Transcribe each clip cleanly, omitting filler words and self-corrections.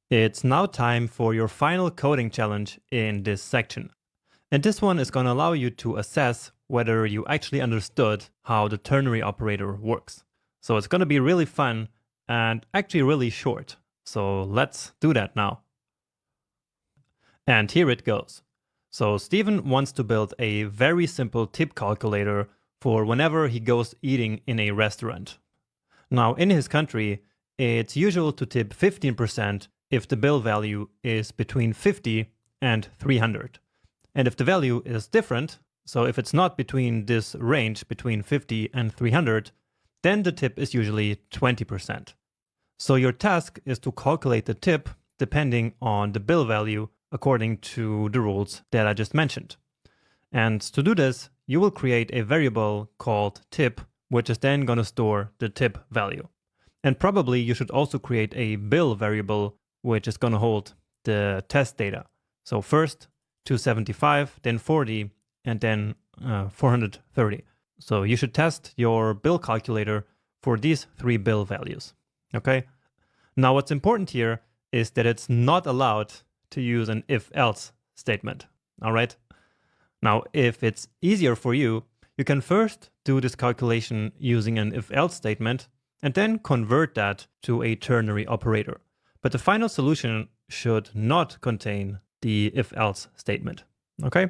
It's now time for your final coding challenge in this section. And this one is going to allow you to assess whether you actually understood how the ternary operator works. So it's going to be really fun and actually really short. So let's do that now. And here it goes. So Steven wants to build a very simple tip calculator for whenever he goes eating in a restaurant. Now in his country, it's usual to tip 15% if the bill value is between 50 and 300. And if the value is different, so if it's not between this range between 50 and 300, then the tip is usually 20%. So your task is to calculate the tip depending on the bill value according to the rules that I just mentioned. And to do this, you will create a variable called tip, which is then going to store the tip value. And probably you should also create a bill variable, which is going to hold the test data. So first 275, then 40, and then 430. So you should test your bill calculator for these three bill values. Okay. Now what's important here is that it's not allowed to use an if-else statement. All right. Now, if it's easier for you, you can first do this calculation using an if-else statement and then convert that to a ternary operator. But the final solution should not contain the if-else statement. Okay?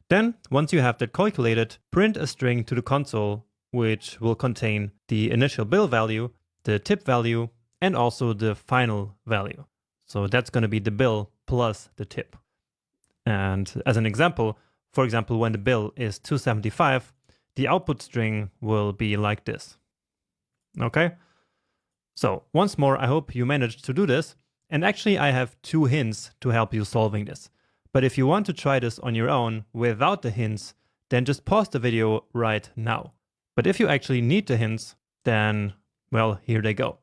Then, once you have that calculated, print a string to the console which will contain the initial bill value, the tip value, and also the final value. So that's going to be the bill plus the tip. And as an example, for example, when the bill is 275, the output string will be like this. Okay? So once more, I hope you managed to do this. And actually, I have two hints to help you solving this. But if you want to try this on your own without the hints, then just pause the video right now. But if you actually need the hints, then, well, here they go.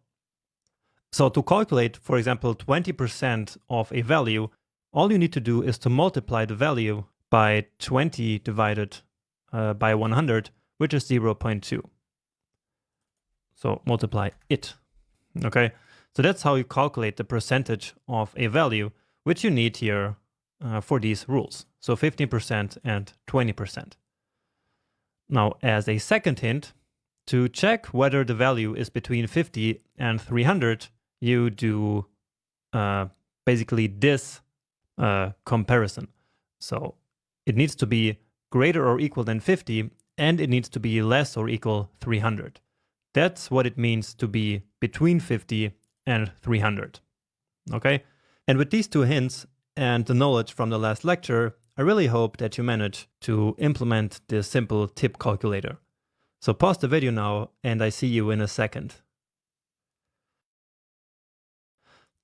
So to calculate, for example, 20% of a value, all you need to do is to multiply the value by 20 divided by 100, which is 0.2. So multiply it. Okay, so that's how you calculate the percentage of a value, which you need here for these rules. So 15% and 20%. Now, as a second hint, to check whether the value is between 50 and 300, you do basically this comparison. So it needs to be greater or equal than 50, and it needs to be less or equal 300. That's what it means to be between 50 and 300. Okay? And with these two hints and the knowledge from the last lecture, I really hope that you manage to implement this simple tip calculator. So pause the video now, and I see you in a second.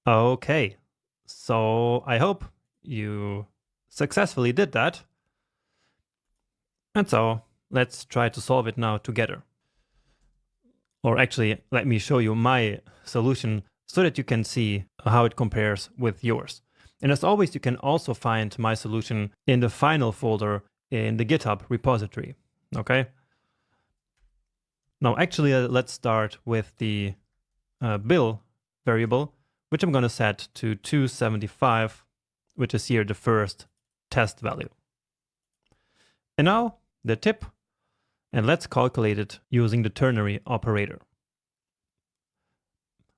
Okay, so I hope you successfully did that. And so let's try to solve it now together. Or actually, let me show you my solution so that you can see how it compares with yours. And as always, you can also find my solution in the final folder in the GitHub repository. Okay? Now, actually, let's start with the bill variable, which I'm going to set to 275, which is here the first test value. And now the tip, and let's calculate it using the ternary operator.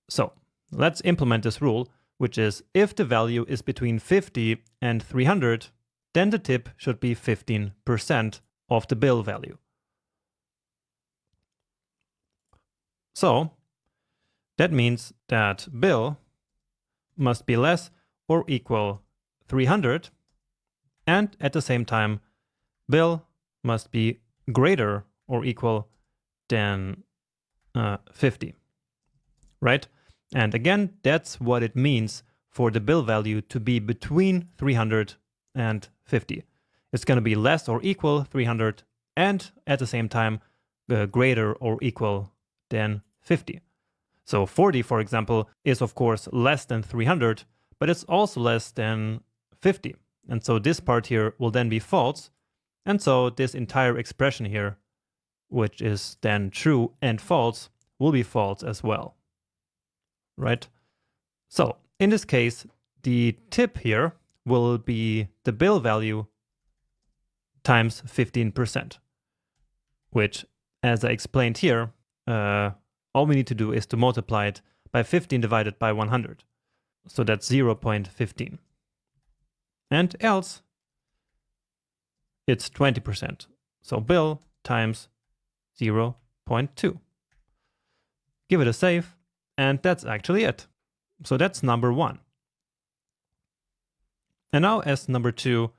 So let's implement this rule, which is if the value is between 50 and 300, then the tip should be 15% of the bill value. So that means that bill must be less or equal 300, and at the same time, bill must be greater or equal than 50, right? And again, that's what it means for the bill value to be between 300 and 50. It's going to be less or equal 300, and at the same time, greater or equal than 50. So 40, for example, is of course less than 300, but it's also less than 50. And so this part here will then be false. And so this entire expression here, which is then true and false, will be false as well. Right? So in this case, the tip here will be the bill value times 15%, which, as I explained here, all we need to do is to multiply it by 15 divided by 100. So that's 0.15. And else, it's 20%. So bill times 0.2. Give it a save, and that's actually it. So that's number 1. And now as number 2,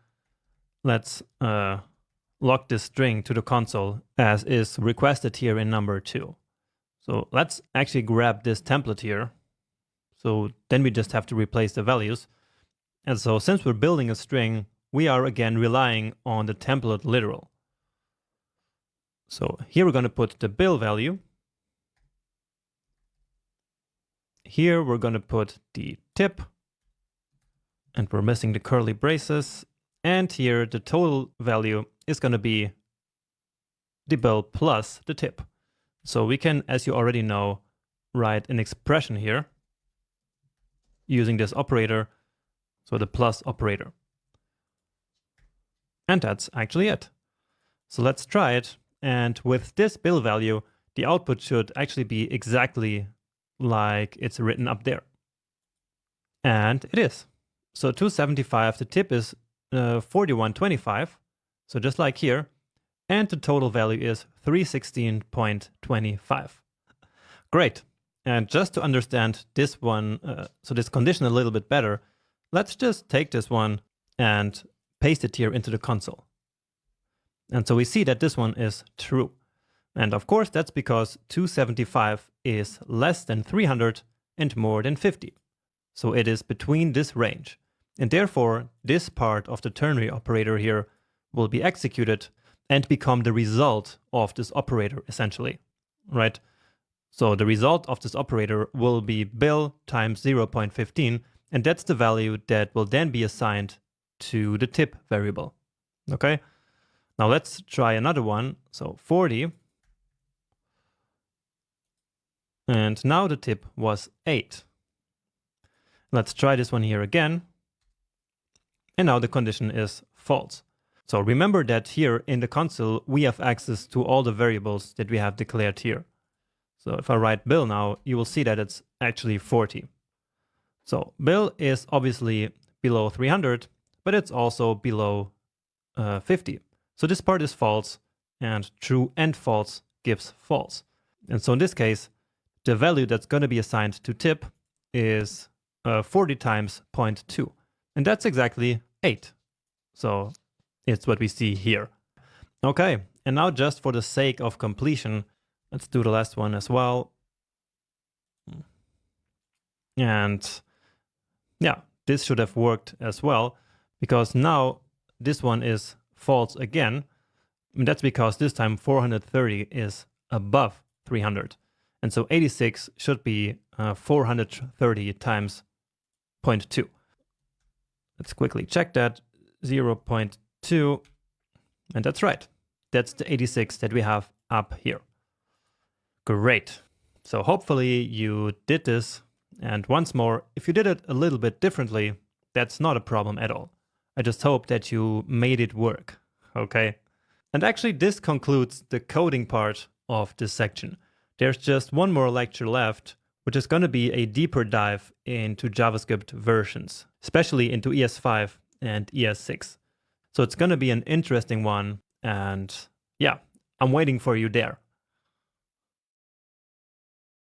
let's lock this string to the console as is requested here in number 2. So let's actually grab this template here. So then we just have to replace the values. And so since we're building a string, we are again relying on the template literal. So here we're going to put the bill value. Here we're going to put the tip. And we're missing the curly braces. And here the total value is going to be the bill plus the tip. So we can, as you already know, write an expression here using this operator, so the plus operator. And that's actually it. So let's try it. And with this bill value, the output should actually be exactly like it's written up there. And it is. So 275, the tip is 41.25, so just like here, and the total value is 316.25. Great. And just to understand this one, so this condition a little bit better, let's just take this one and paste it here into the console. And so we see that this one is true. And of course, that's because 275 is less than 300 and more than 50. So it is between this range. And therefore, this part of the ternary operator here will be executed and become the result of this operator, essentially, right? So the result of this operator will be bill times 0.15, and that's the value that will then be assigned to the tip variable, okay? Now let's try another one. So 40, and now the tip was 8. Let's try this one here again. And now the condition is false. So remember that here in the console, we have access to all the variables that we have declared here. So if I write bill now, you will see that it's actually 40. So bill is obviously below 300, but it's also below 50. So this part is false, and true and false gives false. And so in this case, the value that's going to be assigned to tip is 40 times 0.2. And that's exactly 8. So it's what we see here. Okay, and now just for the sake of completion, let's do the last one as well. And yeah, this should have worked as well, because now this one is false again. And that's because this time 430 is above 300. And so 86 should be 430 times 0.2. Let's quickly check that, 0.2, and that's right. That's the 86 that we have up here. Great. So hopefully you did this, and once more, if you did it a little bit differently, that's not a problem at all. I just hope that you made it work, okay? And actually this concludes the coding part of this section. There's just one more lecture left, which is going to be a deeper dive into JavaScript versions, especially into ES5 and ES6. So it's going to be an interesting one, and yeah, I'm waiting for you there.